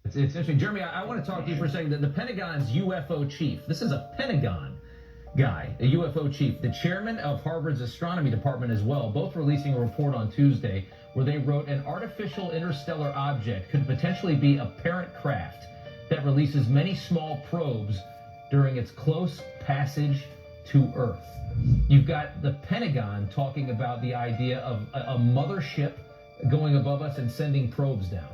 It's interesting. Jeremy, I want to talk to you for a second. The Pentagon's UFO chief, this is a Pentagon guy, a UFO chief, the chairman of Harvard's astronomy department as well, both releasing a report on Tuesday where they wrote an artificial interstellar object could potentially be a parent craft that releases many small probes during its close passage to Earth. You've got the Pentagon talking about the idea of a mothership going above us and sending probes down.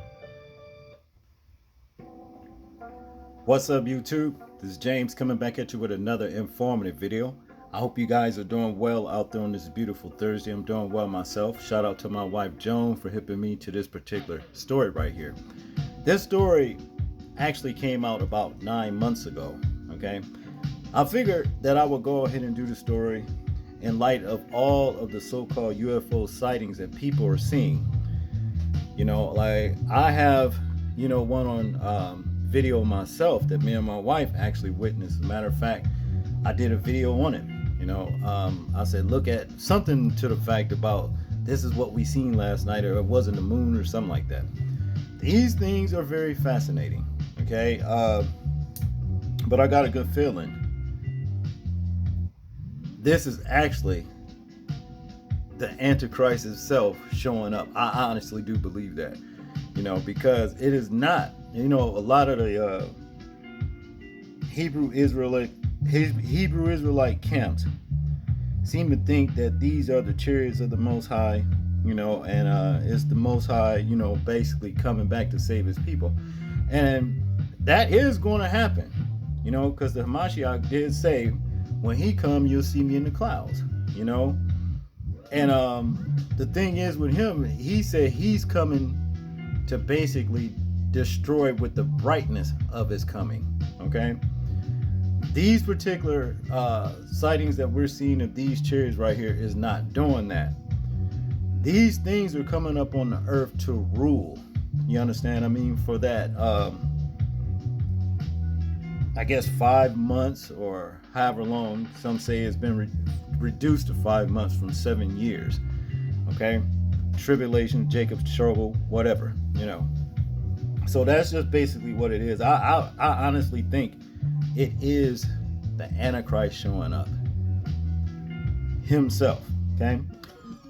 What's up, YouTube? This is James coming back at you with another informative video. I hope you guys are doing well out there on this beautiful Thursday. I'm doing well myself. Shout out to my wife Joan for hipping me to this particular story right here. This story actually came out about 9 months ago. Okay, I figured that I would go ahead and do the story in light of all of the so-called UFO sightings that people are seeing. You know, like I have, one on video myself that me and my wife actually witnessed. As a matter of fact, I did a video on it. I said, look at something to the fact about this is what we seen last night, or it wasn't the moon or something like that. These things are very fascinating. Okay, but I got a good feeling this is actually the Antichrist itself showing up. I honestly do believe that, because it is not. A lot of the Hebrew Israelite camps seem to think that these are the chariots of the Most High, and it's the Most High, basically coming back to save his people. And that is going to happen, because the Hamashiach did say, when he come, you'll see me in the clouds, And the thing is with him, he said he's coming to basically destroy with the brightness of his coming. Okay, these particular sightings that we're seeing of these chariots right here is not doing that. These things are coming up on the earth to rule. You understand? I mean, for that I guess 5 months, or however long, some say it's been reduced to 5 months from 7 years. Okay, tribulation, Jacob's trouble, whatever, So that's just basically what it is. I honestly think it is the Antichrist showing up himself. Okay.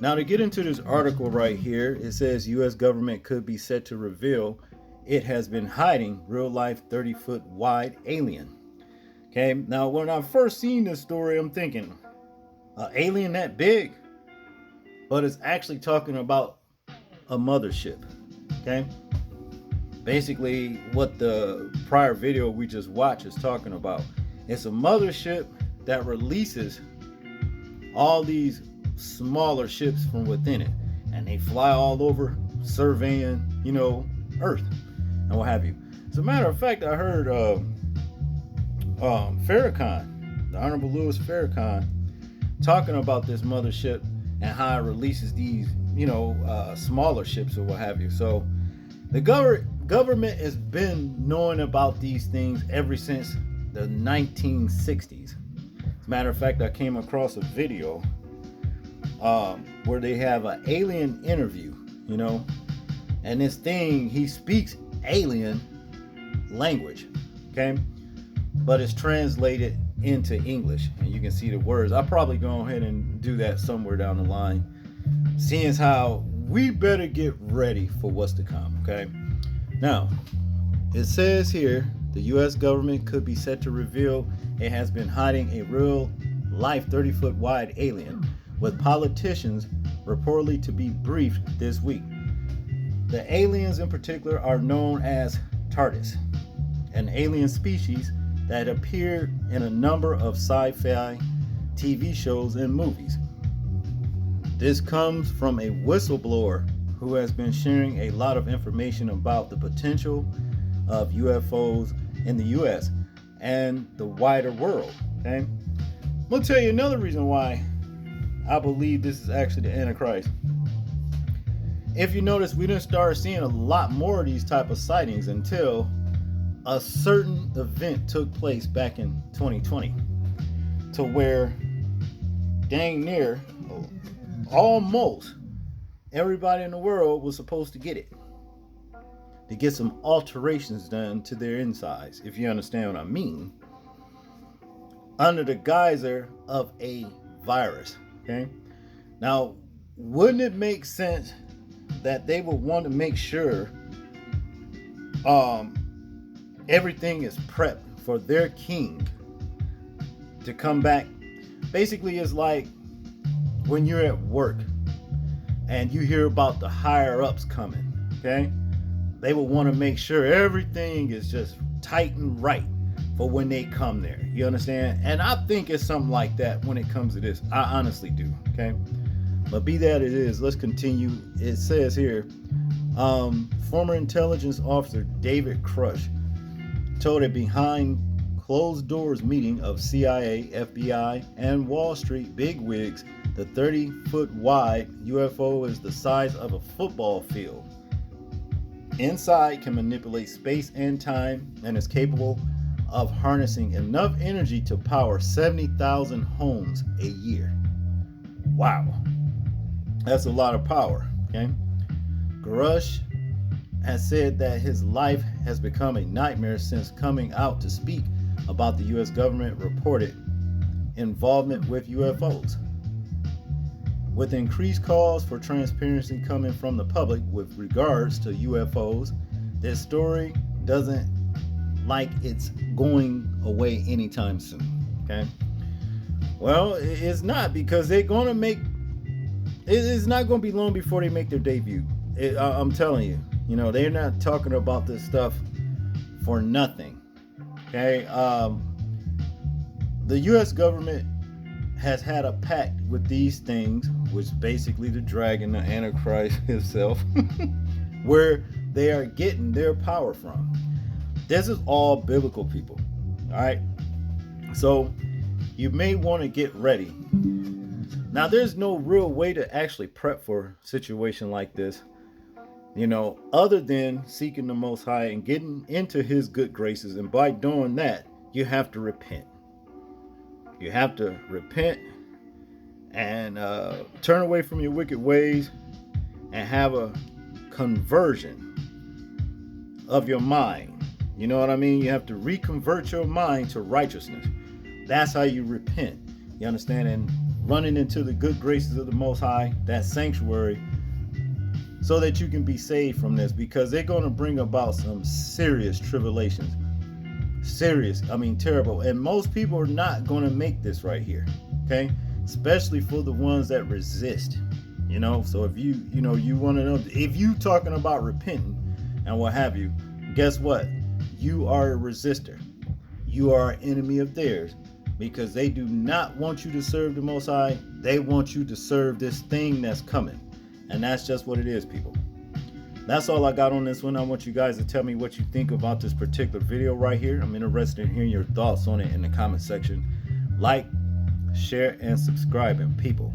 Now, to get into this article right here, it says U.S. government could be set to reveal it has been hiding real life 30-foot wide alien. Okay. Now, when I first seen this story, I'm thinking, an alien that big? But it's actually talking about a mothership. Okay. Basically, what the prior video we just watched is talking about. It's a mothership that releases all these smaller ships from within it, and they fly all over surveying, Earth and what have you. As a matter of fact, I heard Farrakhan, the Honorable Louis Farrakhan, talking about this mothership and how it releases these, smaller ships or what have you. So the government has been knowing about these things ever since the 1960s. As a matter of fact, I came across a video where they have an alien interview, and this thing, he speaks alien language, okay, but it's translated into English, and you can see the words. I'll probably go ahead and do that somewhere down the line, seeing as how we better get ready for what's to come. Okay, now it says here the U.S. government could be set to reveal it has been hiding a real life 30-foot wide alien, with politicians reportedly to be briefed this week. The aliens in particular are known as TARDIS, an alien species that appeared in a number of sci-fi TV shows and movies. This comes from a whistleblower who has been sharing a lot of information about the potential of UFOs in the US and the wider world. Okay, I'm gonna tell you another reason why I believe this is actually the Antichrist. If you notice, we didn't start seeing a lot more of these type of sightings until a certain event took place back in 2020, to where dang near almost everybody in the world was supposed to get it. to get some alterations done to their insides, if you understand what I mean, under the geyser of a virus. Okay, now wouldn't it make sense that they would want to make sure everything is prepped for their king to come back? Basically, it's like when you're at work and you hear about the higher ups coming. Okay, they will want to make sure everything is just tight and right for when they come there. You understand? And I think it's something like that when it comes to this. I honestly do. Okay, but be that it is, let's continue. It says here, former intelligence officer David Crush told a behind closed doors meeting of CIA, FBI, and Wall Street bigwigs the 30-foot wide UFO is the size of a football field. Inside can manipulate space and time and is capable of harnessing enough energy to power 70,000 homes a year. Wow. That's a lot of power. Okay. Grush has said that his life has become a nightmare since coming out to speak about the U.S. government reported involvement with UFOs. With increased calls for transparency coming from the public with regards to UFOs, this story doesn't like it's going away anytime soon. Okay. Well, it's not, because they're going to make it's not going to be long before they make their debut. I'm telling you, they're not talking about this stuff for nothing. Okay. The U.S. government has had a pact with these things, which basically the dragon, the Antichrist himself, where they are getting their power from. This is all biblical, people. All right. So you may want to get ready. Now, there's no real way to actually prep for a situation like this, other than seeking the Most High and getting into His good graces. And by doing that, you have to repent. You have to repent and turn away from your wicked ways and have a conversion of your mind. You know what I mean? You have to reconvert your mind to righteousness. That's how you repent. You understand? And running into the good graces of the Most High, that sanctuary, so that you can be saved from this, because they're going to bring about some serious tribulations. Serious, terrible. And most people are not going to make this right here. Okay? Especially for the ones that resist. So if you want to know, if you talking about repenting and what have you, guess what? You are a resistor. You are an enemy of theirs, because they do not want you to serve the Most High. They want you to serve this thing that's coming. And that's just what it is, people. That's all I got on this one. I want you guys to tell me what you think about this particular video right here. I'm interested in hearing your thoughts on it in the comment section. Like, share, and subscribe. And people,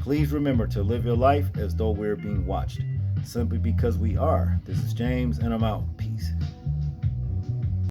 please remember to live your life as though we're being watched. Simply because we are. This is James, and I'm out. Peace.